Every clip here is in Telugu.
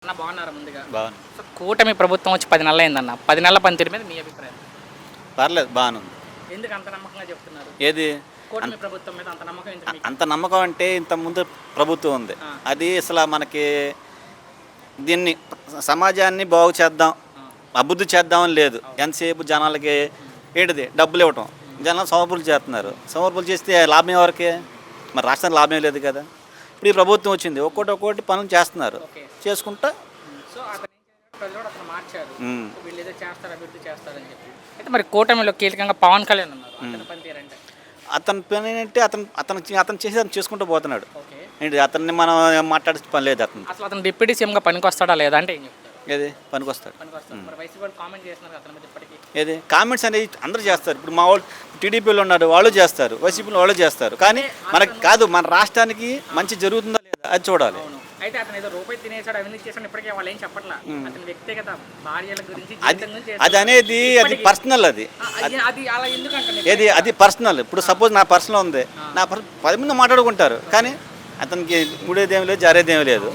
అన్న బాగున్నారా ముందుగా? బాగుంది. సో కూటమి ప్రభుత్వం వచ్చి 10 నెలలు అయిందన్న. 10 నెలల పనితీరు మీద మీ అభిప్రాయం? పర్లేదు బాగానే ఉంది. ఎందుకు అంత నమ్మకంగా చెప్తున్నారు? ఏది కూటమి ప్రభుత్వం మీద అంత నమ్మకం ఎందుకు మీకు? అంత నమ్మకం అంటే ఇంత ముందు ప్రభుత్వం ఉంది. అది అసలు మనకి దీన్ని సమాజాన్ని బాగు చేద్దాం, అభివృద్ధి చేద్దామని లేదు. ఎంతసేపు జనాలకి ఏంటిది డబ్బులు ఇవ్వటం, జనాలు సమర్పులు చేస్తున్నారు. సమర్పులు చేస్తే లాభం ఎవరికి? మరి రాష్ట్రానికి లాభం లేదు కదా. ఇప్పుడు ఈ ప్రభుత్వం వచ్చింది, ఒక్కోటి పనులు చేస్తున్నారు, చేసుకుంటా. సో అతను ప్రజలు అతను మార్చారు, వీళ్ళు ఏదో చేస్తారు, అభివృద్ధి చేస్తారని చెప్పి. అయితే మరి కూటమిలో కీలకంగా పవన్ కళ్యాణ్ ఉన్నారు. అతని పనితీరు అంటే అతని పని అంటే అతను చేసి అతను చేసుకుంటూ పోతున్నాడు. ఏంటి అతన్ని మనం మాట్లాడే పని లేదు. అసలు అతను డిప్యూటీ సీఎంగా పనికి వస్తాడా లేదా అంటే ఏం చెప్తారు? ఏది పనికొస్తాడు. మరి వైసీపీ వాళ్ళు కామెంట్ చేస్తున్నారు అతని మీద ఇప్పటికీ. ఏది కామెంట్స్ అనేది అందరూ చేస్తారు. ఇప్పుడు మా వాళ్ళు టీడీపీలో ఉన్నారు, వాళ్ళు చేస్తారు, వైసీపీలో వాళ్ళు చేస్తారు. కానీ మనకి కాదు, మన రాష్ట్రానికి మంచి జరుగుతుందా లేదా అది చూడాలి. అయితే అతను ఏదో రూపాయి తినేసాడు, అవినీతి చేసాడు, ఇప్పటికే వాళ్ళు ఏం చెప్పట్లా. అతని వ్యక్తిగత భార్యల గురించి అది అనేది అది పర్సనల్. అది అలా ఎందుకంటే ఏది అది పర్సనల్. ఇప్పుడు సపోజ్ నా పర్సనల్ ఉంది, నా 10 మంది మాట్లాడుకుంటారు, కానీ అతనికి ముడేదేమి లేదు, జారేదేమి లేదు.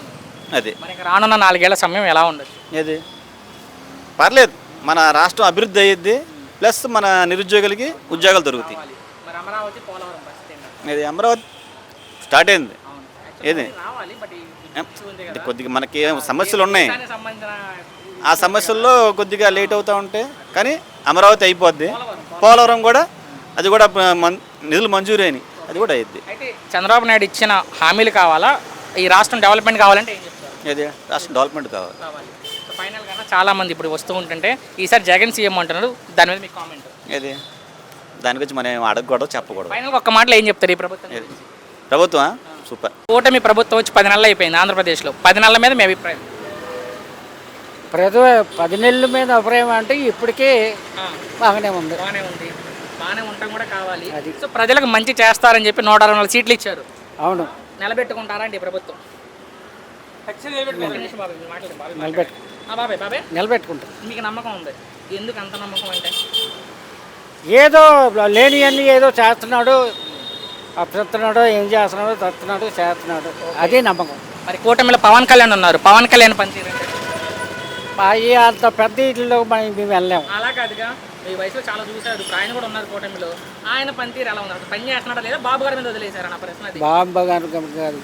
అది రానున్న 4 ఏళ్ల సమయం ఎలా ఉండదు? ఏది పర్లేదు, మన రాష్ట్రం అభివృద్ధి అయ్యిద్ది, ప్లస్ మన నిరుద్యోగులకి ఉద్యోగాలు దొరుకుతాయి. ఇది అమరావతి స్టార్ట్ అయింది. ఏది కొద్దిగా మనకి సమస్యలు ఉన్నాయి, ఆ సమస్యల్లో కొద్దిగా లేట్ అవుతూ ఉంటే, కానీ అమరావతి అయిపోద్ది. పోలవరం కూడా అది కూడా నిధులు మంజూరు అయినాయి, అది కూడా అయ్యిద్ది. అయితే చంద్రబాబు నాయుడు ఇచ్చిన హామీలు కావాలా, ఈ రాష్ట్రం డెవలప్మెంట్ కావాలంటే ఏం చెప్తారు? ఏది రాష్ట్రం డెవలప్మెంట్ కావాలి. ఫైనల్గా చాలా మంది ఇప్పుడు వస్తూ ఉంటుంటే ఈసారి జగన్ సీఎం అంటున్నారు, దాని మీద మీ కామెంట్? ఏది దాని గురించి మనం అడగకూడదు, చెప్పకూడదు. ఫైనల్గా ఒక్క మాటలో ఏం చెప్తారు ఈ ప్రభుత్వం? ప్రభుత్వం సూపర్. కూటమి ప్రభుత్వం వచ్చి 10 నెలలు అయిపోయింది ఆంధ్రప్రదేశ్లో. 10 నెలల మీద మీ అభిప్రాయం? 10 నెలల మీద అభిప్రాయం అంటే ఇప్పటికే బాగానే ఉంది. బాగానే ఉండటం కూడా కావాలి. సో ప్రజలకు మంచి చేస్తారని చెప్పి 164 సీట్లు ఇచ్చారు. అవును. నిలబెట్టుకుంటారా అండి ప్రభుత్వం? నిలబెట్టుకుంటాం. మీకు నమ్మకం ఉంది? ఎందుకు అంత నమ్మకం అంటే? ఏదో లేని అన్ని ఏదో చేస్తున్నాడు, అప్పుతున్నాడు, ఏం చేస్తున్నాడు, తస్తున్నాడు, చేస్తున్నాడు, అదే నమ్మకం. మరి కూటమిలో పవన్ కళ్యాణ్ ఉన్నారు, పవన్ కళ్యాణ్ పనితీరు అంత పెద్ద ఇళ్ళలో మేము వెళ్ళాము. అలా కాదుగా, మీ వయసులో చాలా చూశారు, ఇప్పుడు ఆయన కూడా ఉన్నారు కూటమిలో. ఆయన పనితీరు ఎలా ఉన్నారు? పని చేస్తున్నాడా లేదా బాబు గారి మీద వదిలేశారు నా ప్రశ్న? బాబు గారు కాదు,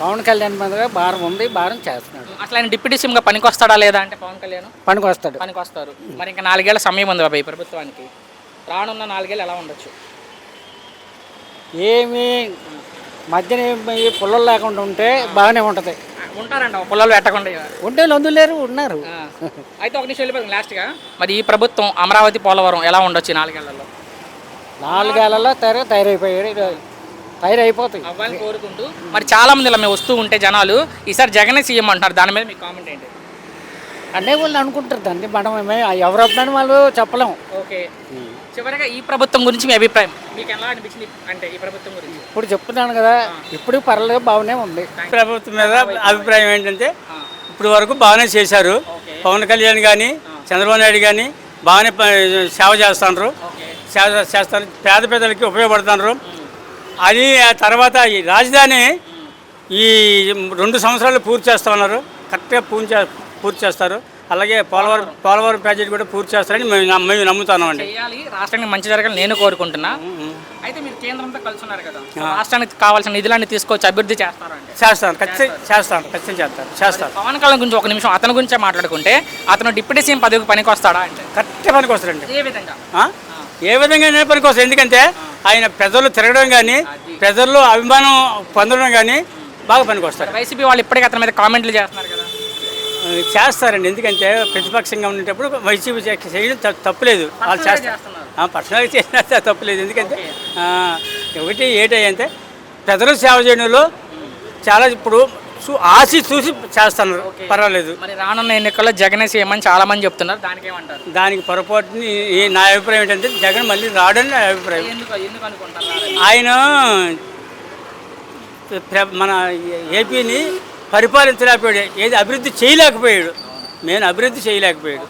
పవన్ కళ్యాణ్ మీద భారం ఉంది, భారం చేస్తున్నాడు. అసలు ఆయన డిప్యూటీ సీఎంగా పనికి వస్తాడా లేదా అంటే పవన్ కళ్యాణ్ పనికి వస్తారు. మరి ఇంకా 4 ఏళ్ల సమయం ఉంది బాబాయ్ ప్రభుత్వానికి. రానున్న 4 ఏళ్ళు ఎలా ఉండొచ్చు? ఏమి మధ్యన పుల్లలు లేకుండా ఉంటే బాగానే ఉంటుంది. ఉంటారంట పుల్లలు పెట్టకుండా ఉంటే లందులేరు ఉన్నారు. అయితే ఒక నిమిషం వెళ్ళిపోతుంది లాస్ట్గా. మరి ఈ ప్రభుత్వం అమరావతి పోలవరం ఎలా ఉండొచ్చు 4 ఏళ్లలో? 4 ఏళ్లలో తయారైపోతాయి అవ్వాలని కోరుకుంటూ, మరి చాలా మంది ఇలా మేము వస్తూ ఉంటే జనాలు ఈసారి జగనే సీఎం అంటున్నారు, దాని మీద మీ కామెంట్ ఏంటి? అంటే వాళ్ళు అనుకుంటారు దాన్ని, మనం ఎవరు వద్దని వాళ్ళు చెప్పలేము. ఓకే, చివరిగా ఈ ప్రభుత్వం గురించి మీ అభిప్రాయం మీకు ఎలా అనిపించింది అంటే ఈ ప్రభుత్వం గురించి? ఇప్పుడు చెప్తున్నాను కదా, ఇప్పుడు పర్లేదు, బాగానే ఉంది. ప్రభుత్వం మీద అభిప్రాయం ఏంటంటే ఇప్పుడు వరకు బాగానే చేశారు. పవన్ కళ్యాణ్ కానీ చంద్రబాబు నాయుడు కానీ బాగానే సేవ చేస్తున్నారు, పేద పేదలకి ఉపయోగపడుతున్నారు. అది తర్వాత ఈ రాజధాని ఈ 2 సంవత్సరాలు పూర్తి చేస్తూ ఉన్నారు, కరెక్ట్గా పూర్తి చేస్తారు. అలాగే పోలవరం ప్రాజెక్ట్ కూడా పూర్తి చేస్తారని మేము నమ్ముతున్నామండి. రాష్ట్రానికి మంచి జరగాలని నేను కోరుకుంటున్నా. అయితే మీరు కేంద్రంతో కలిసి ఉన్నారు కదా, రాష్ట్రానికి కావాల్సిన నిధులన్నీ తీసుకొచ్చి అభివృద్ధి చేస్తాను. ఖచ్చితంగా చేస్తాను. పవన్ కళ్యాణ్ గురించి ఒక నిమిషం అతని గురించే మాట్లాడుకుంటే, అతను డిప్యూటీ సీఎం పదవికి పనికి వస్తాడా అంటే? కరెక్ట్గా పనికి వస్తాడండి. ఏ విధంగా పనికి వస్తాడు? ఎందుకంటే ఆయన ప్రజలు తిరగడం కానీ, ప్రజల్లో అభిమానం పొందడం కానీ బాగా పనికి వస్తాడు. వైసీపీ వాళ్ళు ఇప్పటికీ అతని మీద కామెంట్లు చేస్తున్నారు కదా? చేస్తారండి, ఎందుకంటే ప్రతిపక్షంగా ఉండేటప్పుడు వైసీపీ చేయడం తప్పులేదు. వాళ్ళు చేస్తారు, పర్సనల్గా చేసినా తప్పులేదు. ఎందుకంటే ఒకటి ఏంటంటే ప్రజలు సేవ చేయడంలో చాలా ఇప్పుడు చూసి చేస్తున్నారు, పర్వాలేదు. మరి రానున్న ఎన్నికల్లో జగన్ సీఎం అని చాలా మంది చెప్తున్నారు, దానికి ఏమంటారు? దానికి పొరపాటుని నా అభిప్రాయం ఏంటంటే జగన్ మళ్ళీ రావడం నా అభిప్రాయం. ఎందుకు అనుకుంటారు? ఆయన మన ఏపీని పరిపాలించలేకపోయాడు, ఏది అభివృద్ధి చేయలేకపోయాడు, అభివృద్ధి చేయలేకపోయాడు.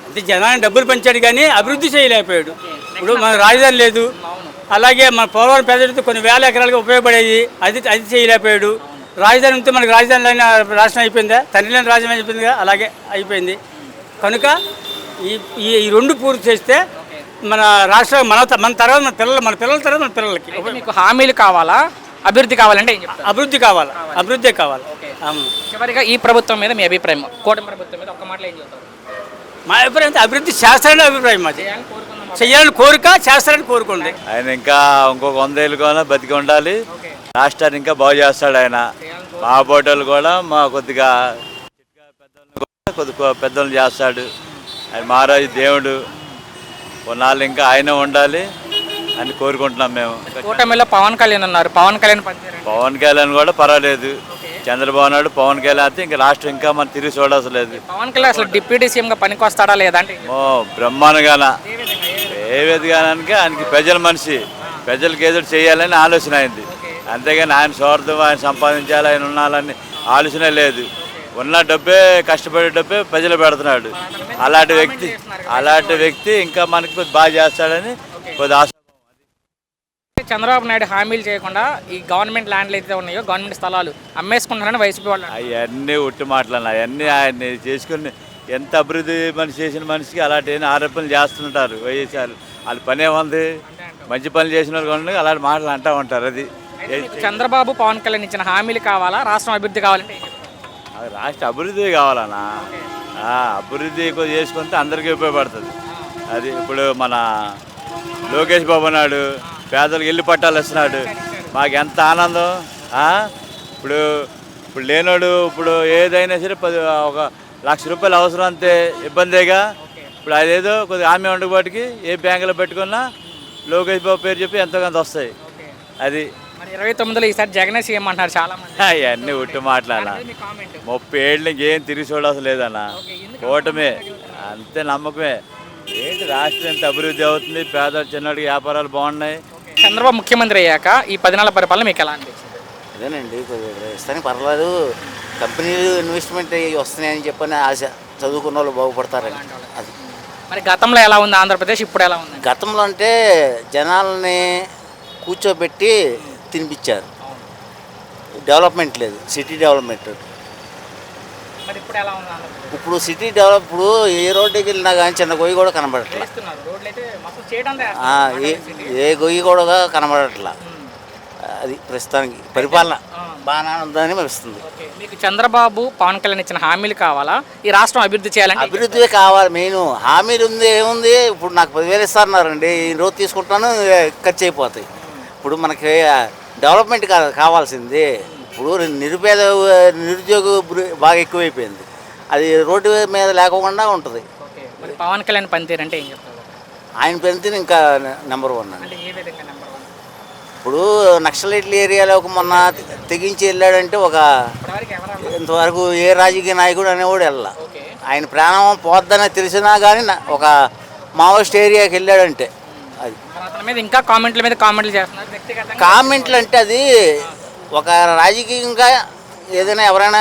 అంటే జనాన్ని డబ్బులు పంచాడు కానీ అభివృద్ధి చేయలేకపోయాడు. ఇప్పుడు మన రాజధాని లేదు, అలాగే మన పోలవరం ప్రాజెక్టు కొన్ని వేల ఎకరాలుగా ఉపయోగపడేది, అది చేయలేకపోయాడు. రాజధాని ఉంటే మనకి రాజధాని లేని రాష్ట్రం అయిపోయిందా, తండ్రి లేని రాజ్యం అయిపోయిందిగా, అలాగే అయిపోయింది. కనుక ఈ ఈ రెండు పూర్తి చేస్తే మన రాష్ట్రం మన తర్వాత మన పిల్లల తర్వాత మన పిల్లలకి మీకు హామీలు కావాలా, అభివృద్ధి కావాలంటే ఏం చెప్తారు? అభివృద్ధి కావాలి, అభివృద్ధి కావాలి. అవును. చివరిగా ఈ ప్రభుత్వం మీద మీ అభిప్రాయం, కూటమి ప్రభుత్వం మీద ఒక్క మాటలో ఏం చెప్తారు? మా అభిప్రాయం అయితే అభివృద్ధి చేస్తారని అభిప్రాయం మాది. చెయ్యాలని కోరిక, చేస్తారని కోరుకోండి. ఆయన ఇంకా ఇంకొక 100 ఏళ్ళు కూడా బతికి ఉండాలి. రాష్ట్రాన్ని ఇంకా బాగు చేస్తాడు ఆయన. మా బోటోళ్ళు కూడా మా కొద్దిగా పెద్దలు చేస్తాడు. ఆయన మహారాజు దేవుడు. కొన్నాళ్ళు ఇంకా ఆయన ఉండాలి అని కోరుకుంటున్నాం మేము. కూటమిలో పవన్ కళ్యాణ్ ఉన్నారు, పవన్ కళ్యాణ్ పనిచేయారు. పవన్ కళ్యాణ్ కూడా పర్వాలేదు. చంద్రబాబు నాయుడు, పవన్ కళ్యాణ్ అయితే ఇంకా రాష్ట్రం ఇంకా మనం తిరిగి చూడాల్సిన లేదు. పవన్ కళ్యాణ్ అసలు డిప్యూటీ సీఎంగా పనికి వస్తాడా లేదా అంటే ఓ బ్రహ్మాండంగాన ఏ విధంగానానికి ఆయనకి ప్రజల మనిషి, ప్రజలకు ఏదో చేయాలని ఆలోచన అయింది. అంతేగాని ఆయన స్వార్థం, ఆయన సంపాదించాలి, ఆయన ఉండాలని ఆలోచన లేదు. ఉన్న డబ్బే, కష్టపడే డబ్బే ప్రజలు పెడుతున్నాడు. అలాంటి వ్యక్తి ఇంకా మనకి కొద్ది బాగా చేస్తాడని కొద్ది ఆశ. చంద్రబాబు నాయుడు హామీలు చేయకుండా ఈ గవర్నమెంట్ ల్యాండ్లు అయితే ఉన్నాయో, గవర్నమెంట్ స్థలాలు అమ్మేసుకుంటారని వైసీపీ వాళ్ళు. అవన్నీ ఉట్టి మాటలు, అవన్నీ ఆయన చేసుకుని ఎంత అభివృద్ధి మనిషి చేసిన మనిషికి అలాంటి ఆరోపణలు చేస్తుంటారు వైఎస్ఆర్. వాళ్ళ పనే ఉంది, మంచి పనులు చేసిన వాళ్ళు అలాంటి మాటలు అంటూ ఉంటారు. అది చంద్రబాబు, పవన్ కళ్యాణ్ ఇచ్చిన హామీలు కావాలా, రాష్ట్రం అభివృద్ధి కావాలంటే రాష్ట్ర అభివృద్ధి కావాలన్నా. అభివృద్ధి ఎక్కువ చేసుకుంటే అందరికీ ఉపయోగపడుతుంది. అది ఇప్పుడు మన లోకేష్ బాబు నాయుడు పేదలకు ఇల్లు పట్టాలు ఇస్తున్నాడు. మాకు ఎంత ఆనందం. ఇప్పుడు లేనోడు ఇప్పుడు ఏదైనా సరే 1,00,000 రూపాయలు అవసరం అంతే ఇబ్బందిగా. ఇప్పుడు అదేదో కొద్దిగా హామీ ఉండకపోటికి ఏ బ్యాంకులో పెట్టుకున్నా లోకేష్ బాబు పేరు చెప్పి ఎంతో కొంత వస్తాయి. అది 29లో ఈసారి జగనే సీఎం అంటున్నారు చాలా మంది. అవన్నీ ఉట్టి మాట్లాడాల. 30 ఏళ్ళు ఇంకేం తిరిగి చూడాల్సిన లేదన్న. కూటమే అంతే, నమ్మకమే. ఏంటి రాష్ట్రం ఎంత అభివృద్ధి అవుతుంది, పేద చిన్నడికి వ్యాపారాలు బాగున్నాయి. చంద్రబాబు ముఖ్యమంత్రి అయ్యాక ఈ 10 నెలల పరిపాలన మీకు ఎలా అనిపించింది? అదేనండి, ఇస్తానికి పర్వాలేదు. కంపెనీలు ఇన్వెస్ట్మెంట్ వస్తున్నాయని చెప్పని ఆశ, చదువుకున్న వాళ్ళు బాగుపడతారని. అది మరి గతంలో ఎలా ఉంది ఆంధ్రప్రదేశ్, ఇప్పుడు ఎలా ఉంది? గతంలో అంటే జనాలని కూర్చోబెట్టి తినిపించారు. డెవలప్మెంట్ లేదు, సిటీ డెవలప్మెంట్. మరి ఇప్పుడు ఎలా ఉంది ఆంధ్రప్రదేశ్? ఇప్పుడు సిటీ డెవలప్, ఇప్పుడు ఏ రోడ్డుకి వెళ్ళినా కానీ చిన్న గొయ్యి కూడా కనబడట్లా. రోడ్లు అయితే మస్తు చేయడం ఏ గొయ్యి కూడా కనబడట్లా. అది ప్రస్తుతానికి పరిపాలన బాగానే ఉందని అనిపిస్తుంది. మీకు చంద్రబాబు, పవన్ కళ్యాణ్ ఇచ్చిన హామీలు కావాలా, ఈ రాష్ట్రం అభివృద్ధి చేయాలంటే? అభివృద్ధి కావాలి మెయిన్. హామీలు ఉంది ఏముంది, ఇప్పుడు నాకు 10,000 ఇస్తారన్నారండి, ఈ రోజు తీసుకుంటాను ఖర్చు అయిపోతాయి. ఇప్పుడు మనకి డెవలప్మెంట్ కావాల్సింది. ఇప్పుడు నిరుద్యోగ బాగా ఎక్కువైపోయింది. అది రోడ్డు మీద లేకుండా ఉంటుంది. మరి పవన్ కళ్యాణ్ పనితీరు అంటే ఏం చెప్తారు? ఆయన పనితీరు ఇంకా నెంబర్ 1 అండి. అంటే ఏ విధంగా నెంబర్ 1? ఇప్పుడు నక్సలైట్ల ఏరియాలోకి మొన్న తెగించి వెళ్ళాడంటే ఇంతవరకు ఏ రాజకీయ నాయకుడు అనేవాడు వెళ్ళా. ఆయన ప్రాణం పోద్దని తెలిసినా కానీ ఒక మావోయిస్ట్ ఏరియాకి వెళ్ళాడంటే అది. అతని మీద ఇంకా కామెంట్ల మీద కామెంట్లు చేస్తున్నారు వ్యక్తిగతంగా. కామెంట్లు అంటే అది ఒక రాజకీయంగా ఏదైనా ఎవరైనా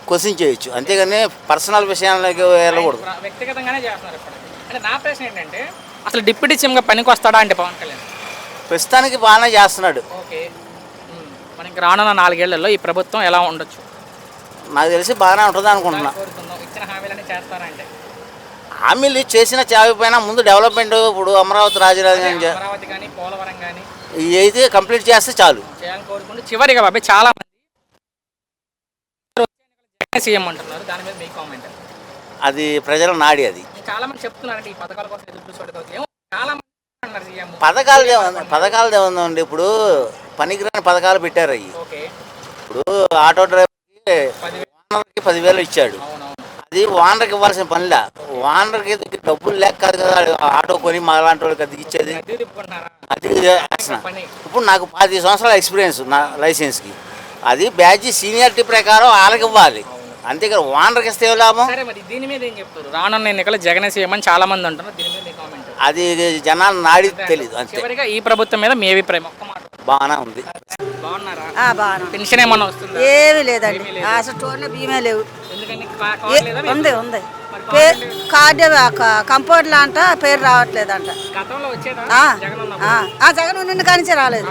క్వశ్చన్ చేయొచ్చు, అంతేగాని పర్సనల్ విషయాలకి వెళ్ళకూడదు. వ్యక్తిగతంగానే చేస్తున్నారు. అంటే నా ప్రశ్న ఏంటంటే, అసలు డిప్యూటీ సీఎంగా పనికి వస్తాడా అంటే పవన్ కళ్యాణ్? ప్రస్తుతానికి బాగానే చేస్తున్నాడు. ఓకే, మనకి రానున్న 4 ఏళ్లలో ఈ ప్రభుత్వం ఎలా ఉండొచ్చు? నాకు తెలిసి బాగానే ఉంటుంది అనుకుంటున్నా. ఇచ్చిన హామీలన్నీ చేస్తారంటే? హామీలు చేసిన చావిపోయినా ముందు డెవలప్మెంట్, ఇప్పుడు అమరావతి రాజధాని అమరావతి కానీ పోలవరం కానీ ఇవి అయితే కంప్లీట్ చేస్తే చాలు చేయాలని కోరుకుంటూ, చివరిగా బాబాయ్ చాలా మంది సీఎం అంటున్నారు, దాని మీద మీ కామెంట్? అది ప్రజల నాడి. అది చాలా మంది చెప్తున్నారంటే ఈ పథకాల కోసం ఎదురు చూసుకోవడం. చాలా మంది అంటున్నారు సీఎం పథకాలు ఏముందండి, ఇప్పుడు పనికిరాని పథకాలు పెట్టారు అవి. ఓకే, ఇప్పుడు ఆటో డ్రైవర్కి ఓనర్కి 10,000 ఇచ్చాడు. అది ఓనర్కి ఇవ్వాల్సిన పనిలా. ఓనర్కి డబ్బులు లేక కాదు కదా ఆటో కొని మాలాంటి వాళ్ళకి అది ఇచ్చేది. అది ఇప్పుడు నాకు 10 సంవత్సరాల ఎక్స్పీరియన్స్ నా లైసెన్స్కి. అది బ్యాడ్జి సీనియారిటీ ప్రకారం వాళ్ళకి ఇవ్వాలి, అంతేకాదు ఓనర్కి ఇస్తే లాభం. సరే, మరి దీని మీద ఏం చెప్తారు? రానున్న ఎన్నికలు జగన్ సీఎం అని చాలా మంది అంటున్నారు, దీని మీద మీ కామెంట్? అది జనాలు నాడి తెలియదు అంతే. చివరిగా ఈ ప్రభుత్వం మీద మీ అభిప్రాయం ఒక్క మాట? బాగానే ఉంది. బాగున్నారా? బాగా. పెన్షన్ ఏమన్నా వస్తుందా? ఏమీ లేదండి, అసలు టోన్లో బియ్యమే లేవు. ఎందుకని? ఉంది ఉంది. కార్డు కంపౌండ్లో అంట పేరు రావట్లేదంట. గతంలో వచ్చేదా ఆ, జగన్ ఉన్న జగన్ ఉన్న కానించే రాలేదు.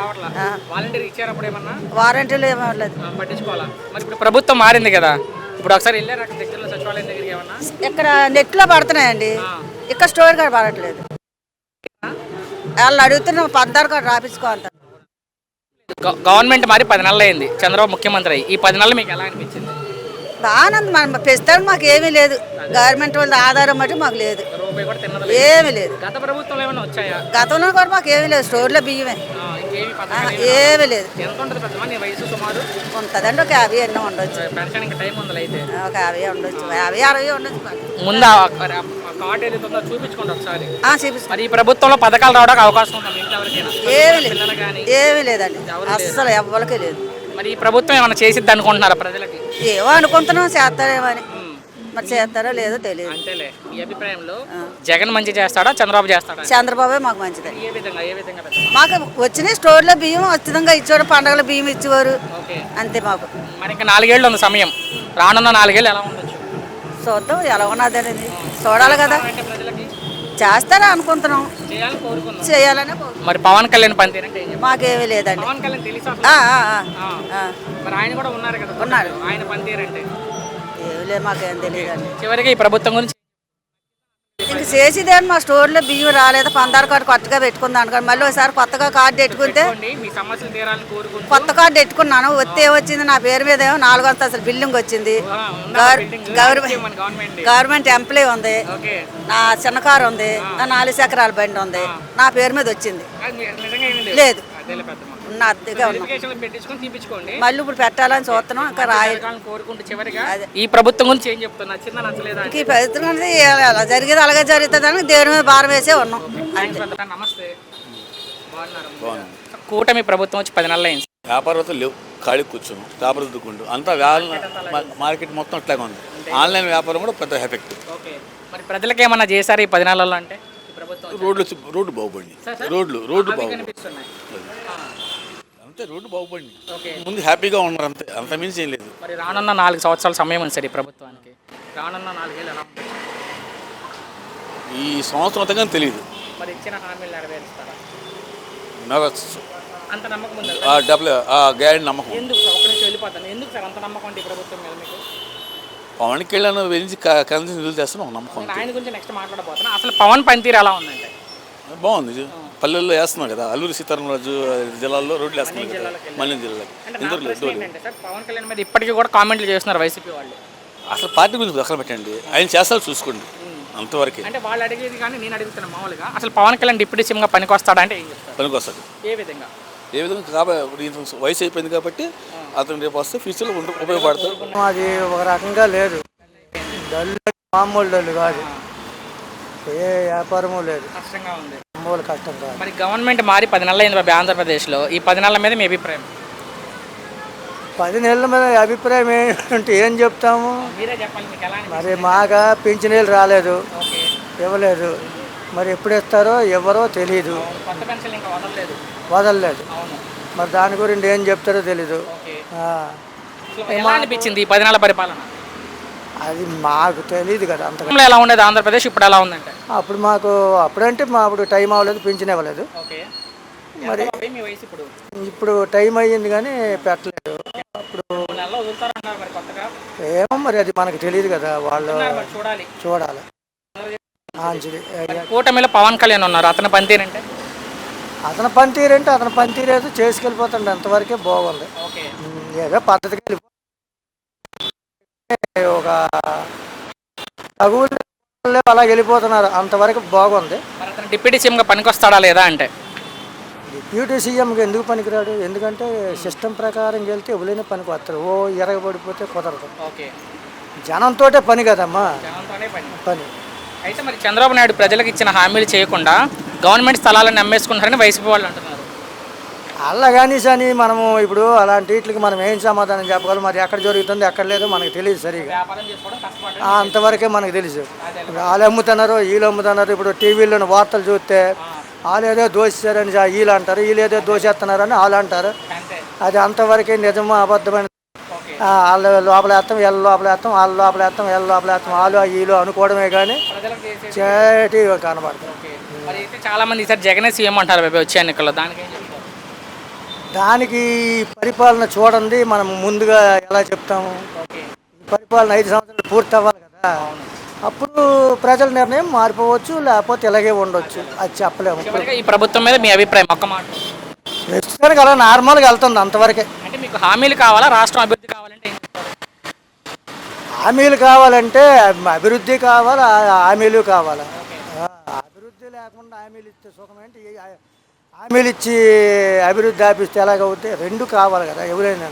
వాలంటీర్ ఇచ్చారు అప్పుడు ఏమన్నా వారంటీలు ఏమవ్వలేదు. పట్టించుకోవాలా? మరి ఇప్పుడు ప్రభుత్వం మారింది కదా, ఇప్పుడు ఒకసారి వెళ్ళారు అక్కడ దగ్గరలో సచివాలయం దగ్గరికి ఏమన్నా? ఇక్కడ నెట్లో పడుతున్నాయండి, ఇక్కడ స్టోర్ కార్డు పడట్లేదు. వాళ్ళు అడుగుతున్న 16 కార్డు రాపించుకోవాలి. గవర్నమెంట్ మారి 10 నెలలు అయింది, చంద్రబాబు ముఖ్యమంత్రి అయ్యి. ఈ 10 నెలలు మీకు ఎలా అనిపించింది? బాగానే మనం ప్రస్తుతానికి మాకు ఏమీ లేదు. గవర్నమెంట్ వాళ్ళ ఆధారం బట్టి మాకు లేదు, రూపాయి కూడా తిన్నది ఏమీ లేదు. గత ప్రభుత్వంలో ఏమైనా వచ్చాయా? గతంలో కూడా మాకు ఏమీ లేదు, స్టోర్లో బియ్యమే, ఇంకేమి పథకాలు ఏమీ లేదు. ఎంత ఉంటుంది పెద్దమా నీ వయసు సుమారు? ఉంటుందండి ఒక 50 ఎన్నో ఉండొచ్చు, పెన్షన్ ఇంకా టైం ఉంది అయితే. ఒక 50 ఉండొచ్చు, 50, 60 ఉండొచ్చు. ముందు కార్డు ఏదైతుందో చూపించుకోండి ఒకసారి. చూపిస్తాం. మరి ఈ ప్రభుత్వంలో పథకాలు రావడానికి అవకాశం ఉందా మీకు ఎవరికైనా? ఏమీ లేదు, పిల్లలు కానీ ఏమీ లేదండి, అస్సలు ఎవ్వరికీ లేదు. మరి ఈ ప్రభుత్వం ఏమైనా చేసిద్ది అనుకుంటున్నారా ప్రజలకి? ఏమో అనుకుంటున్నాం, చేస్తారేమో అని. మరి చేస్తారో లేదో తెలియదు. అంతేలే. ఈ అభిప్రాయంలో జగన్ మంచి చేస్తాడా చంద్రబాబు చేస్తాడా? చంద్రబాబే మాకు మంచిది. ఏ విధంగా పెద్దమా? మాకు వచ్చిన స్టోర్లో బియ్యం ఉచితంగా ఇచ్చేవారు, పండగల బియ్యం ఇచ్చేవారు, ఓకే. అంతే. మాకు మరి ఇంకా 4 ఏళ్ళు ఉంది సమయం, రానున్న 4 ఏళ్ళు ఎలా ఉండొచ్చు? చూద్దాం ఎలా ఉన్నది అనేది, చూడాలి కదా. అంటే ప్రజలకి చేస్తారా అనుకుంటున్నాం, చేయాలని కోరుకుందాం. చేయాలనే. మరి పవన్ కళ్యాణ్ పనితీరంటే ఏం చెప్తారు? మాకేమీ లేదండి. పవన్ కళ్యాణ్ తెలుసా అసలు? మరి ఆయన కూడా ఉన్నారు కదా, ఉన్నారు. ఆయన పనితీరంటే ఏమీ లేదు, మాకేం తెలియదండి. చివరికి ఈ ప్రభుత్వం గురించి ఇంక చేసేదేంటి, మా స్టోర్లో బియ్యం రాలేదు, 16 కార్డు కొత్తగా పెట్టుకుందాం అనుకోండి. మళ్ళీ ఒకసారి కొత్తగా కార్డు పెట్టుకుంటే మీ సమస్యలు తీరాలని కోరుకుంటూ కొత్త కార్డు పెట్టుకున్నాను, వస్తే ఏమొచ్చింది, నా పేరు మీద ఏమో 4 అంతస్తుల బిల్డింగ్ వచ్చింది, గవర్నమెంట్ ఎంప్లాయ్ ఉంది, ఓకే. నా చిన్న కారు ఉంది, నా 4 చక్రాల బండి ఉంది, నా పేరు మీద వచ్చింది. నిజంగా ఏమీ లేదు, అదేలే పెద్దమ్మ. ఉన్న అద్దెగా ఉన్నాం. వెరిఫికేషన్లు పెట్టించుకొని తీపించుకోండి. మళ్ళీ ఇప్పుడు పెట్టాలని చూస్తున్నాం, ఇంకా రాయాలి. కోరుకుంటూ చివరిగా ఈ ప్రభుత్వం గురించి ఏం చెప్తున్నా? నచ్చిందా నచ్చలేదా? ఇంక ఈ ప్రభుత్వం అనేది అలా జరిగేది అలాగే జరుగుతుంది అని దేవుని మీద భారం వేసే ఉన్నాం. నమస్తే. బాగున్నారు? కూటమి ప్రభుత్వం వచ్చి 10 నెలలు అయింది. వ్యాపారస్తులు లేవు, ఖాళీ కూర్చున్నాం, వ్యాపారం దుక్కుంటూ అంతా మార్కెట్ మొత్తం అట్లాగే ఉంది. ఆన్లైన్ వ్యాపారం కూడా పెద్ద ఎఫెక్ట్. ఓకే. మరి ప్రజలకు ఏమన్నా చేశారు ఈ 10 నెలల్లో? అంటే ఈ ప్రభుత్వం రోడ్లు బాగుపడి, రోడ్లు బాగుపడి, అంతే, రోడ్డు బాగుపడి ముందు హ్యాపీగా ఉన్నారు, అంతే, అంత మించి ఏం లేదు. మరి రానున్న 4 సంవత్సరాల సమయం ఉంది సార్ ఈ ప్రభుత్వానికి, రానున్న 4 ఏళ్ళు ఎలా ఉంటుంది? ఈ సంవత్సరం అంతగా తెలియదు. మరి ఇచ్చిన హామీలు నెరవేరుస్తారా? నాకు అంత నమ్మకం ఉందా? గ్యారెంటీ నమ్మకం. ఎందుకు సార్ ఒక్క నుంచి వెళ్ళిపోతాను, ఎందుకు సార్ అంత నమ్మకం అంటే ఈ ప్రభుత్వం మీద మీకు? పవన్ కళ్యాణ్ వెళ్ళి కలిసి నిధులు చేస్తాను నమ్మకం. ఆయన గురించి నెక్స్ట్ మాట్లాడబోతున్నా. అసలు పవన్ పనితీరు ఎలా ఉందంటే? బాగుంది, పల్లెల్లో వేస్తున్నాం కదా, అల్లూరు సీతారామరాజు జిల్లాలో రోడ్లు వేస్తున్నాం కదా, మల్లెం జిల్లాలో. పవన్ కళ్యాణ్ మీద ఇప్పటికీ కూడా కామెంట్లు చేస్తున్నారు వైసీపీ వాళ్ళు. అసలు పార్టీ గురించి అసలు పెట్టండి, ఆయన చేస్తారు చూసుకోండి, అంతవరకే. అంటే వాళ్ళు అడిగేది కానీ నేను అడుగుతున్నా మామూలుగా, అసలు పవన్ కళ్యాణ్ డిప్యూటీ సీఎంగా పనికి వస్తాడంటే ఏం చెప్తారు? పనికి వస్తాడు. ఏ విధంగా? కాబట్టి వయసు అయిపోయింది కాబట్టి అతను రేపు వస్తే ఫ్యూచర్లో ఉపయోగపడతారు. అది ఒక రకంగా లేదు, డల్లు మామూలు డల్లు కాదు, ఏ వ్యాపారము లేదు, కష్టంగా ఉంది, మామూలు కష్టం కాదు. మరి గవర్నమెంట్ మారి 10 నెలలు అయింది బాబు ఆంధ్రప్రదేశ్లో. ఈ 10 నెలల మీద మీ అభిప్రాయం? 10 నెలల మీద అభిప్రాయం ఏంటంటే ఏం చెప్తాము, మీరే చెప్పాలి మీకు ఎలా మరి మాగా పింఛనీళ్ళు రాలేదు, ఓకే. ఇవ్వలేదు, మరి ఎప్పుడు ఇస్తారో ఎవరో తెలియదు, కొత్త పెన్షన్ ఇంకా వదలలేదు, అవును. మరి దాని గురించి ఏం చెప్తారో తెలీదు. ఓకే. ఎలా అనిపించింది ఈ 10 నెలల పరిపాలన? అది మాకు తెలియదు కదా అంతగా. గతంలో ఎలా ఉండేది ఆంధ్రప్రదేశ్, ఇప్పుడు ఎలా ఉందంటే? అప్పుడు మాకు అప్పుడంటే అప్పుడు టైం అవ్వలేదు, పింఛన్ ఇవ్వలేదు. ఓకే. మరి మీ వయసు ఇప్పుడు ఇప్పుడు టైం అయ్యింది కానీ పెట్టలేదు. అప్పుడు నెలలో వదులుతారన్నారు మరి కొత్తగా. ఏమో మరి అది మనకు తెలియదు కదా, వాళ్ళు మరి చూడాలి. చూడాలి. మంచిది. కూటమిలో పవన్ కళ్యాణ్ ఉన్నారు, అతని పనితీరంటే? అతని పనితీరంటే అతని పనితీరేదో చేసుకెళ్ళిపోతాడు, అంతవరకే బాగుంది. ఓకే. ఏదో పద్ధతికి వెళ్ళిపో, ఒక తగులు అలా వెళ్ళిపోతున్నారు, అంతవరకు బాగుంది. మరి అతను డిప్యూటీ సీఎంగా పనికి వస్తాడా లేదా అంటే? డిప్యూటీ సీఎంకి ఎందుకు పనికిరాడు, ఎందుకంటే సిస్టమ్ ప్రకారం వెళ్తే ఎవరైనా పనికి వస్తారు, ఓ ఎరగబడిపోతే కుదరదు. ఓకే. జనంతో పని కదమ్మా, పని. అయితే మరి చంద్రబాబు నాయుడు ప్రజలకు ఇచ్చిన హామీలు చేయకుండా గవర్నమెంట్ స్థలాలను అమ్మేసుకుంటారని వైసీపీ వాళ్ళు అంటున్నారు. అలా కానీ అని మనము ఇప్పుడు అలాంటి వీటికి మనం ఏం సమాధానం చెప్పగలం, మరి ఎక్కడ జరుగుతుంది ఎక్కడ లేదో మనకు తెలియదు సరిగా, వ్యాపారం చేసుకోవడం కష్టపడడం అంతవరకే మనకు తెలుసు. వాళ్ళు అమ్ముతున్నారు, వీళ్ళు అమ్ముతున్నారు, ఇప్పుడు టీవీలో వార్తలు చూస్తే వాళ్ళు ఏదో దోషిస్తారని వీళ్ళు అంటారు, వీళ్ళు ఏదో దోషేస్తున్నారని వాళ్ళు అంటారు, అంతే. అది అంతవరకే నిజమా అబద్ధమైన. ఓకే. వాళ్ళు లోపలేస్తాం వీళ్ళ లోపలేస్తాం వాళ్ళు లోపలేస్తాం వీళ్ళ లోపలేస్తాం వాళ్ళు వీళ్ళు అనుకోవడమే కానీ ప్రజలకు చేసే చేటి కనబడుతుంది. మరి అయితే చాలా మంది ఈసారి జగనే సీఎం అంటారు బాబాయ్ వచ్చే ఎన్నికల్లో, దానికి ఏం చెప్తారు? దానికి పరిపాలన చూడండి, మనం ముందుగా ఎలా చెప్తాము, పరిపాలన 5 సంవత్సరాలు పూర్తి అవ్వాలి కదా, అప్పుడు ప్రజల నిర్ణయం మారిపోవచ్చు, లేకపోతే ఇలాగే ఉండొచ్చు, అది చెప్పలేము. చివరిగా ఈ ప్రభుత్వం మీద మీ అభిప్రాయం ఒక్క మాట. ప్రస్తుతానికి అలా నార్మల్గా వెళ్తుంది అంతవరకే. అంటే మీకు హామీలు కావాలా, రాష్ట్రం అభివృద్ధి కావాలంటే ఏం చెప్తారు? హామీలు కావాలంటే అభివృద్ధి కావాలి, హామీలు కావాలి. అభివృద్ధి లేకుండా హామీలు ఇస్తే సుఖమేంటి? హామీలు ఇచ్చి అభివృద్ధి ఆపిస్తే ఎలాగవుతాయి? రెండు కావాలి కదా ఎవరైనా.